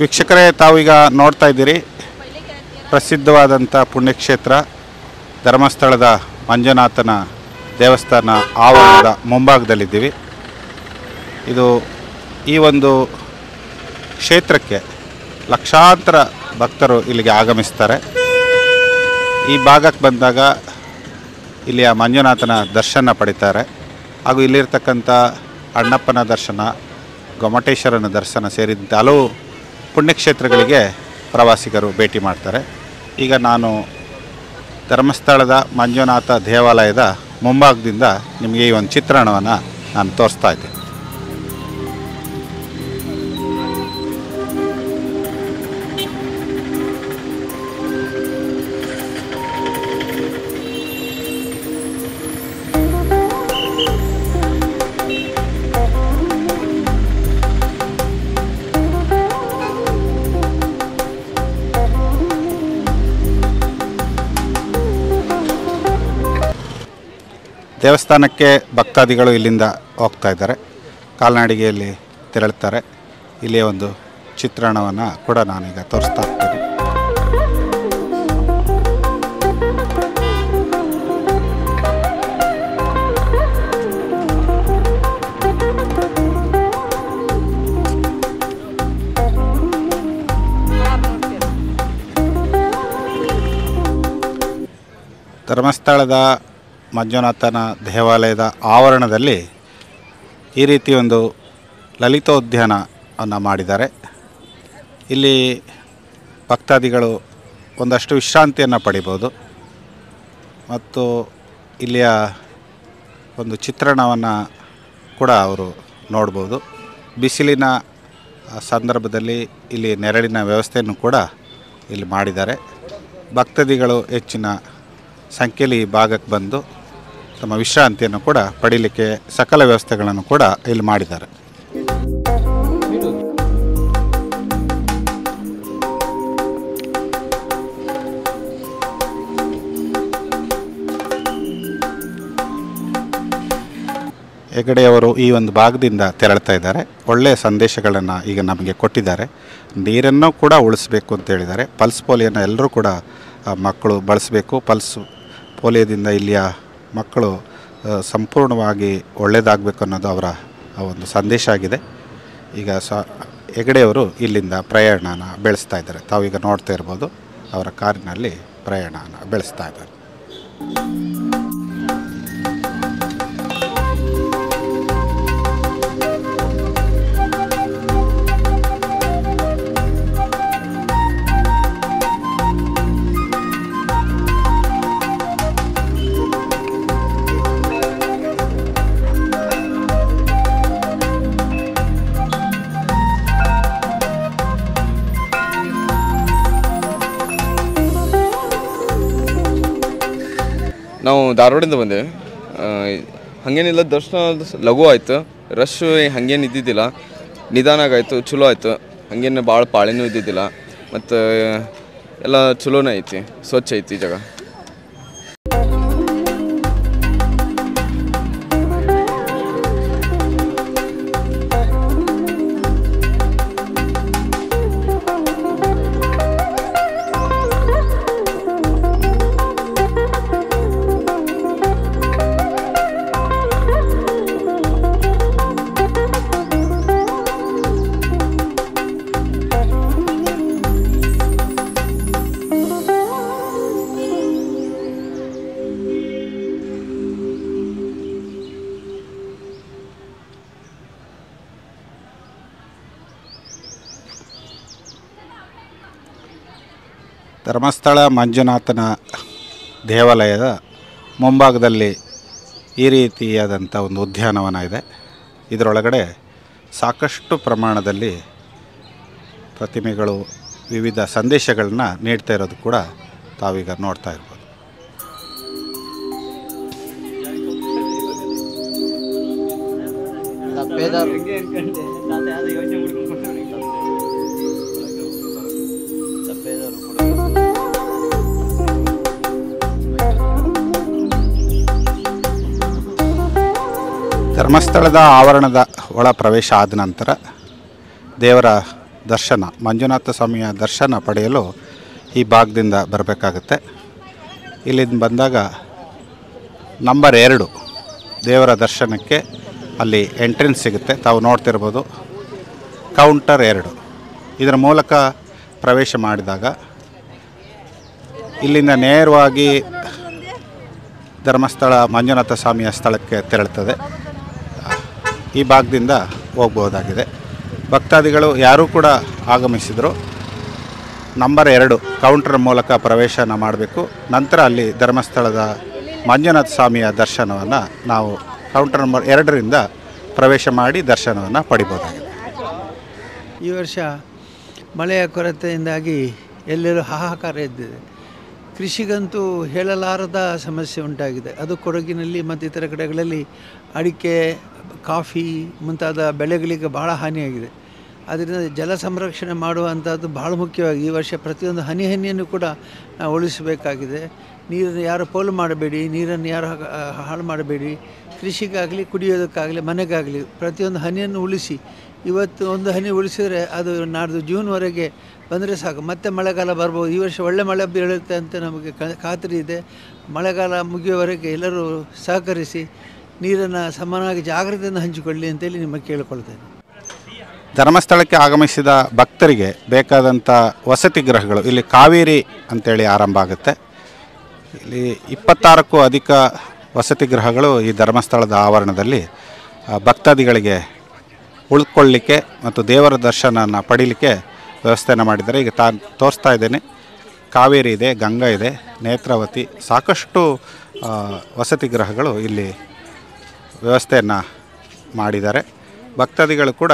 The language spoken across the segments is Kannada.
ವೀಕ್ಷಕರೇ, ತಾವೀಗ ನೋಡ್ತಾ ಇದ್ದೀರಿ ಪ್ರಸಿದ್ಧವಾದಂಥ ಪುಣ್ಯಕ್ಷೇತ್ರ ಧರ್ಮಸ್ಥಳದ ಮಂಜುನಾಥನ ದೇವಸ್ಥಾನ ಆವರಣದ ಮುಂಭಾಗದಲ್ಲಿದ್ದೀವಿ. ಇದು ಈ ಒಂದು ಕ್ಷೇತ್ರಕ್ಕೆ ಲಕ್ಷಾಂತರ ಭಕ್ತರು ಇಲ್ಲಿಗೆ ಆಗಮಿಸ್ತಾರೆ. ಈ ಭಾಗಕ್ಕೆ ಬಂದಾಗ ಇಲ್ಲಿಯ ಮಂಜುನಾಥನ ದರ್ಶನ ಪಡಿತಾರೆ. ಹಾಗೂ ಇಲ್ಲಿರ್ತಕ್ಕಂಥ ಅಣ್ಣಪ್ಪನ ದರ್ಶನ, ಗೊಮ್ಮಟೇಶ್ವರನ ದರ್ಶನ ಸೇರಿದಂತೆ ಹಲವು ಪುಣ್ಯಕ್ಷೇತ್ರಗಳಿಗೆ ಪ್ರವಾಸಿಗರು ಭೇಟಿ ಮಾಡ್ತಾರೆ. ಈಗ ನಾನು ಧರ್ಮಸ್ಥಳದ ಮಂಜುನಾಥ ದೇವಾಲಯದ ಮುಂಭಾಗದಿಂದ ನಿಮಗೆ ಈ ಒಂದು ಚಿತ್ರಣವನ್ನು ನಾನು ತೋರಿಸ್ತಾ ಇದ್ದೆ. ದೇವಸ್ಥಾನಕ್ಕೆ ಭಕ್ತಾದಿಗಳು ಇಲ್ಲಿಂದ ಹೋಗ್ತಾ ಇದ್ದಾರೆ, ಕಾಲ್ನಡಿಗೆಯಲ್ಲಿ ತೆರಳುತ್ತಾರೆ. ಇಲ್ಲಿಯ ಒಂದು ಚಿತ್ರಣವನ್ನು ಕೂಡ ನಾನೀಗ ತೋರಿಸ್ತಾ ಇರ್ತೀನಿ. ಧರ್ಮಸ್ಥಳದ ಮಂಜುನಾಥನ ದೇವಾಲಯದ ಆವರಣದಲ್ಲಿ ಈ ರೀತಿ ಒಂದು ಲಲಿತೋದ್ಯಾನವನ್ನು ಮಾಡಿದ್ದಾರೆ. ಇಲ್ಲಿ ಭಕ್ತಾದಿಗಳು ಒಂದಷ್ಟು ವಿಶ್ರಾಂತಿಯನ್ನು ಪಡಿಬೋದು ಮತ್ತು ಇಲ್ಲಿಯ ಒಂದು ಚಿತ್ರಣವನ್ನು ಕೂಡ ಅವರು ನೋಡ್ಬೋದು. ಬಿಸಿಲಿನ ಸಂದರ್ಭದಲ್ಲಿ ಇಲ್ಲಿ ನೆರಳಿನ ವ್ಯವಸ್ಥೆಯನ್ನು ಕೂಡ ಇಲ್ಲಿ ಮಾಡಿದ್ದಾರೆ. ಭಕ್ತಾದಿಗಳು ಹೆಚ್ಚಿನ ಸಂಖ್ಯೆಯಲ್ಲಿ ಈ ಭಾಗಕ್ಕೆ ಬಂದು ತಮ್ಮ ವಿಶ್ರಾಂತಿಯನ್ನು ಕೂಡ ಪಡೀಲಿಕ್ಕೆ ಸಕಲ ವ್ಯವಸ್ಥೆಗಳನ್ನು ಕೂಡ ಇಲ್ಲಿ ಮಾಡಿದ್ದಾರೆ. ಹೆಗಡೆಯವರು ಈ ಒಂದು ಭಾಗದಿಂದ ತೆರಳ್ತಾ ಇದ್ದಾರೆ. ಒಳ್ಳೆಯ ಸಂದೇಶಗಳನ್ನು ಈಗ ನಮಗೆ ಕೊಟ್ಟಿದ್ದಾರೆ. ನೀರನ್ನು ಕೂಡ ಉಳಿಸಬೇಕು ಅಂತ ಹೇಳಿದ್ದಾರೆ. ಪಲ್ಸ್ ಪೋಲಿಯೋನ ಎಲ್ಲರೂ ಕೂಡ ಮಕ್ಕಳು ಬಳಸಬೇಕು. ಪಲ್ಸ್ ಪೋಲಿಯೋದಿಂದ ಇಲ್ಲಿಯ ಮಕ್ಕಳು ಸಂಪೂರ್ಣವಾಗಿ ಒಳ್ಳೆಯದಾಗಬೇಕು ಅನ್ನೋದು ಅವರ ಒಂದು ಸಂದೇಶ ಆಗಿದೆ. ಈಗ ಹೆಗಡೆಯವರು ಇಲ್ಲಿಂದ ಪ್ರಯಾಣನ ಬೆಳೆಸ್ತಾ ಇದ್ದಾರೆ. ತಾವೀಗ ನೋಡ್ತಾ ಇರ್ಬೋದು, ಅವರ ಕಾರಿನಲ್ಲಿ ಪ್ರಯಾಣನ ಬೆಳೆಸ್ತಾ ಇದ್ದಾರೆ. ನಾವು ಧಾರವಾಡದಿಂದ ಬಂದೇವೆ. ಹಾಗೇನಿಲ್ಲ, ದರ್ಶನ ಲಘು ಆಯಿತು. ರಶ್ ಹಾಗೇನು ಇದ್ದಿದ್ದಿಲ್ಲ, ನಿಧಾನಾಗಾಯಿತು, ಚಲೋ ಆಯಿತು. ಹಾಗೇನು ಭಾಳ ಪಾಳಿನೂ ಇದ್ದಿದ್ದಿಲ್ಲ ಮತ್ತು ಎಲ್ಲ ಚಲೋನೇ ಐತಿ, ಸ್ವಚ್ಛ ಐತಿ ಜಾಗ. ಧರ್ಮಸ್ಥಳ ಮಂಜುನಾಥನ ದೇವಾಲಯದ ಮುಂಭಾಗದಲ್ಲಿ ಈ ರೀತಿಯಾದಂಥ ಒಂದು ಉದ್ಯಾನವನ ಇದೆ. ಇದರೊಳಗಡೆ ಸಾಕಷ್ಟು ಪ್ರಮಾಣದಲ್ಲಿ ಪ್ರತಿಮೆಗಳು ವಿವಿಧ ಸಂದೇಶಗಳನ್ನ ನೀಡ್ತಾ ಇರೋದು ಕೂಡ ತಾವೀಗ ನೋಡ್ತಾ ಇರ್ಬೋದು. ಧರ್ಮಸ್ಥಳದ ಆವರಣದ ಒಳ ಪ್ರವೇಶ ಆದ ನಂತರ ದೇವರ ದರ್ಶನ, ಮಂಜುನಾಥ ಸ್ವಾಮಿಯ ದರ್ಶನ ಪಡೆಯಲು ಈ ಭಾಗದಿಂದ ಬರಬೇಕಾಗುತ್ತೆ. ಇಲ್ಲಿಂದ ಬಂದಾಗ ನಂಬರ್ 2 ದೇವರ ದರ್ಶನಕ್ಕೆ ಅಲ್ಲಿ ಎಂಟ್ರೆನ್ಸ್ ಸಿಗುತ್ತೆ. ತಾವು ನೋಡ್ತಿರ್ಬೋದು, ಕೌಂಟರ್ 2. ಇದರ ಮೂಲಕ ಪ್ರವೇಶ ಮಾಡಿದಾಗ ಇಲ್ಲಿಂದ ನೇರವಾಗಿ ಧರ್ಮಸ್ಥಳ ಮಂಜುನಾಥ ಸ್ವಾಮಿಯ ಸ್ಥಳಕ್ಕೆ ತೆರಳುತ್ತದೆ. ಈ ಭಾಗದಿಂದ ಹೋಗ್ಬೋದಾಗಿದೆ. ಭಕ್ತಾದಿಗಳು ಯಾರೂ ಕೂಡ ಆಗಮಿಸಿದರು ನಂಬರ್ 2 ಕೌಂಟರ್ ಮೂಲಕ ಪ್ರವೇಶನ ಮಾಡಬೇಕು. ನಂತರ ಅಲ್ಲಿ ಧರ್ಮಸ್ಥಳದ ಮಂಜುನಾಥ ಸ್ವಾಮಿಯ ದರ್ಶನವನ್ನು ನಾವು ಕೌಂಟರ್ ನಂಬರ್ 2ರಿಂದ ಪ್ರವೇಶ ಮಾಡಿ ದರ್ಶನವನ್ನು ಪಡಿಬೋದಾಗಿದೆ. ಈ ವರ್ಷ ಮಳೆಯ ಕೊರತೆಯಿಂದಾಗಿ ಎಲ್ಲರೂ ಹಾಹಾಕಾರ ಎದ್ದಿದೆ. ಕೃಷಿಗಂತೂ ಹೇಳಲಾರದ ಸಮಸ್ಯೆ ಉಂಟಾಗಿದೆ. ಅದು ಕೊಡಗಿನಲ್ಲಿ ಮತ್ತು ಇತರ ಕಡೆಗಳಲ್ಲಿ ಅಡಿಕೆ, ಕಾಫಿ ಮುಂತಾದ ಬೆಳೆಗಳಿಗೆ ಭಾಳ ಹಾನಿಯಾಗಿದೆ. ಆದ್ದರಿಂದ ಜಲ ಸಂರಕ್ಷಣೆ ಮಾಡುವಂಥದ್ದು ಭಾಳ ಮುಖ್ಯವಾಗಿ ಈ ವರ್ಷ ಪ್ರತಿಯೊಂದು ಹನಿಯನ್ನು ಕೂಡ ನಾವು ಉಳಿಸಬೇಕಾಗಿದೆ. ನೀರನ್ನು ಯಾರು ಪೋಲು ಮಾಡಬೇಡಿ, ನೀರನ್ನು ಯಾರು ಹಾಳು ಮಾಡಬೇಡಿ. ಕೃಷಿಗಾಗಲಿ, ಕುಡಿಯೋದಕ್ಕಾಗಲಿ, ಮನೆಗಾಗಲಿ ಪ್ರತಿಯೊಂದು ಹನಿಯನ್ನು ಉಳಿಸಿ. ಇವತ್ತು ಒಂದು ಹನಿ ಉಳಿಸಿದರೆ ಅದು ನಾಡ್ದು ಜೂನ್ವರೆಗೆ ಬಂದರೆ ಸಾಕು, ಮತ್ತೆ ಮಳೆಗಾಲ ಬರ್ಬೋದು. ಈ ವರ್ಷ ಒಳ್ಳೆ ಮಳೆ ಬೀಳುತ್ತೆ ಅಂತ ನಮಗೆ ಖಾತ್ರಿ ಇದೆ. ಮಳೆಗಾಲ ಮುಗಿಯುವವರೆಗೆ ಎಲ್ಲರೂ ಸಹಕರಿಸಿ ನೀರನ್ನು ಸಮಾನವಾಗಿ ಜಾಗ್ರತೆಯಿಂದ ಹಂಚಿಕೊಳ್ಳಿ ಅಂತೇಳಿ ನಿಮಗೆ ಕೇಳಿಕೊಳ್ತೇನೆ. ಧರ್ಮಸ್ಥಳಕ್ಕೆ ಆಗಮಿಸಿದ ಭಕ್ತರಿಗೆ ಬೇಕಾದಂಥ ವಸತಿ ಗೃಹಗಳು ಇಲ್ಲಿ ಕಾವೇರಿ ಅಂತೇಳಿ ಆರಂಭ ಆಗುತ್ತೆ. ಇಲ್ಲಿ 26ಕ್ಕೂ ಅಧಿಕ ವಸತಿ ಗೃಹಗಳು ಈ ಧರ್ಮಸ್ಥಳದ ಆವರಣದಲ್ಲಿ ಭಕ್ತಾದಿಗಳಿಗೆ ಉಳ್ಕೊಳ್ಳಿಕ್ಕೆ ಮತ್ತು ದೇವರ ದರ್ಶನನ ಪಡೀಲಿಕ್ಕೆ ವ್ಯವಸ್ಥೆಯನ್ನು ಮಾಡಿದ್ದಾರೆ. ಈಗ ತೋರಿಸ್ತಾ ಇದ್ದೇನೆ, ಕಾವೇರಿ ಇದೆ, ಗಂಗಾ ಇದೆ, ನೇತ್ರಾವತಿ, ಸಾಕಷ್ಟು ವಸತಿ ಗೃಹಗಳು ಇಲ್ಲಿ ವ್ಯವಸ್ಥೆಯನ್ನು ಮಾಡಿದ್ದಾರೆ. ಭಕ್ತಾದಿಗಳು ಕೂಡ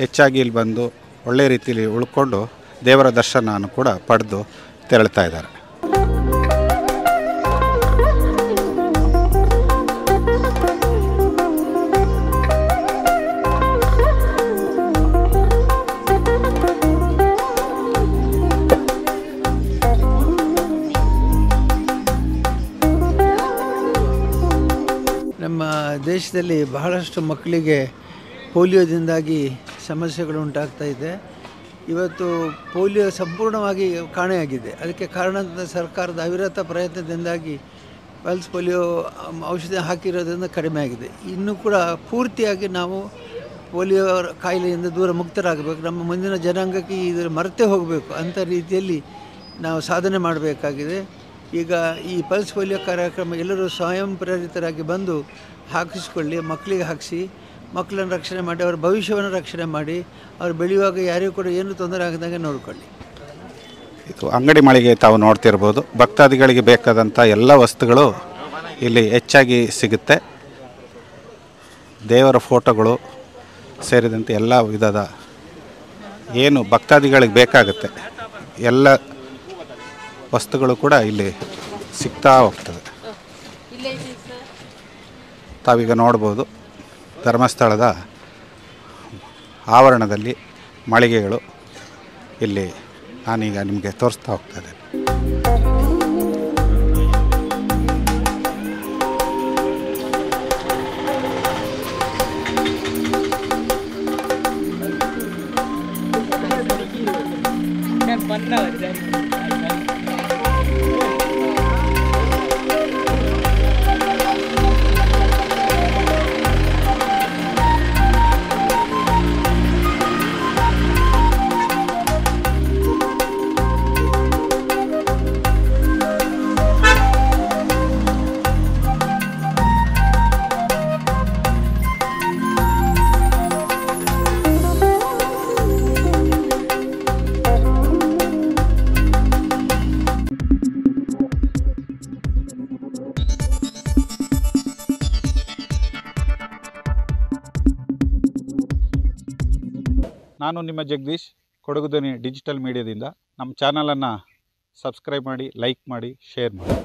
ಹೆಚ್ಚಾಗಿ ಇಲ್ಲಿ ಬಂದು ಒಳ್ಳೆಯ ರೀತಿಯಲ್ಲಿ ಉಳ್ಕೊಂಡು ದೇವರ ದರ್ಶನವನ್ನು ಕೂಡ ಪಡೆದು ತೆರಳ್ತಾ ಇದ್ದಾರೆ. ನಮ್ಮ ದೇಶದಲ್ಲಿ ಬಹಳಷ್ಟು ಮಕ್ಕಳಿಗೆ ಪೋಲಿಯೋದಿಂದಾಗಿ ಸಮಸ್ಯೆಗಳು ಉಂಟಾಗ್ತಾ ಇದೆ. ಇವತ್ತು ಪೋಲಿಯೋ ಸಂಪೂರ್ಣವಾಗಿ ಕಾಣೆಯಾಗಿದೆ. ಅದಕ್ಕೆ ಕಾರಣ ಸರ್ಕಾರದ ಅವಿರತ ಪ್ರಯತ್ನದಿಂದಾಗಿ ಪಲ್ಸ್ ಪೋಲಿಯೋ ಔಷಧಿ ಹಾಕಿರೋದ್ರಿಂದ ಕಡಿಮೆ ಆಗಿದೆ. ಇನ್ನೂ ಕೂಡ ಪೂರ್ತಿಯಾಗಿ ನಾವು ಪೋಲಿಯೋ ಕಾಯಿಲೆಯಿಂದ ದೂರ ಮುಕ್ತರಾಗಬೇಕು. ನಮ್ಮ ಮುಂದಿನ ಜನಾಂಗಕ್ಕೆ ಇದರ ಮರೆತೇ ಹೋಗಬೇಕು ಅಂಥ ರೀತಿಯಲ್ಲಿ ನಾವು ಸಾಧನೆ ಮಾಡಬೇಕಾಗಿದೆ. ಈಗ ಈ ಪಲ್ಸ್ ಪೋಲಿಯೋ ಕಾರ್ಯಕ್ರಮ ಎಲ್ಲರೂ ಸ್ವಯಂ ಪ್ರೇರಿತರಾಗಿ ಬಂದು ಹಾಕಿಸ್ಕೊಳ್ಳಿ, ಮಕ್ಕಳಿಗೆ ಹಾಕಿಸಿ, ಮಕ್ಕಳನ್ನು ರಕ್ಷಣೆ ಮಾಡಿ, ಅವರ ಭವಿಷ್ಯವನ್ನು ರಕ್ಷಣೆ ಮಾಡಿ, ಅವ್ರು ಬೆಳೆಯುವಾಗ ಯಾರಿಗೂ ಕೂಡ ಏನು ತೊಂದರೆ ಆಗದಂಗೆ ನೋಡಿಕೊಳ್ಳಿ. ಇದು ಅಂಗಡಿ ಮಳಿಗೆ ತಾವು ನೋಡ್ತಿರ್ಬೋದು. ಭಕ್ತಾದಿಗಳಿಗೆ ಬೇಕಾದಂಥ ಎಲ್ಲ ವಸ್ತುಗಳು ಇಲ್ಲಿ ಹೆಚ್ಚಾಗಿ ಸಿಗುತ್ತೆ. ದೇವರ ಫೋಟೋಗಳು ಸೇರಿದಂತೆ ಎಲ್ಲ ವಿಧದ ಏನು ಭಕ್ತಾದಿಗಳಿಗೆ ಬೇಕಾಗುತ್ತೆ ಎಲ್ಲ ವಸ್ತುಗಳು ಕೂಡ ಇಲ್ಲಿ ಸಿಗ್ತಾ ಹೋಗ್ತದೆ. ತಾವೀಗ ನೋಡ್ಬೋದು ಧರ್ಮಸ್ಥಳದ ಆವರಣದಲ್ಲಿ ಮಳಿಗೆಗಳು ಇಲ್ಲಿ ನಾನೀಗ ನಿಮಗೆ ತೋರಿಸ್ತಾ ಹೋಗ್ತದೆ. ನಾನು ನಿಮ್ಮ ಜಗದೀಶ್, ಕೊಡಗು ಧ್ವನಿ ಡಿಜಿಟಲ್ ಮೀಡಿಯಾದಿಂದ. ನಮ್ಮ ಚಾನಲನ್ನು ಸಬ್ಸ್ಕ್ರೈಬ್ ಮಾಡಿ, ಲೈಕ್ ಮಾಡಿ, ಶೇರ್ ಮಾಡಿ.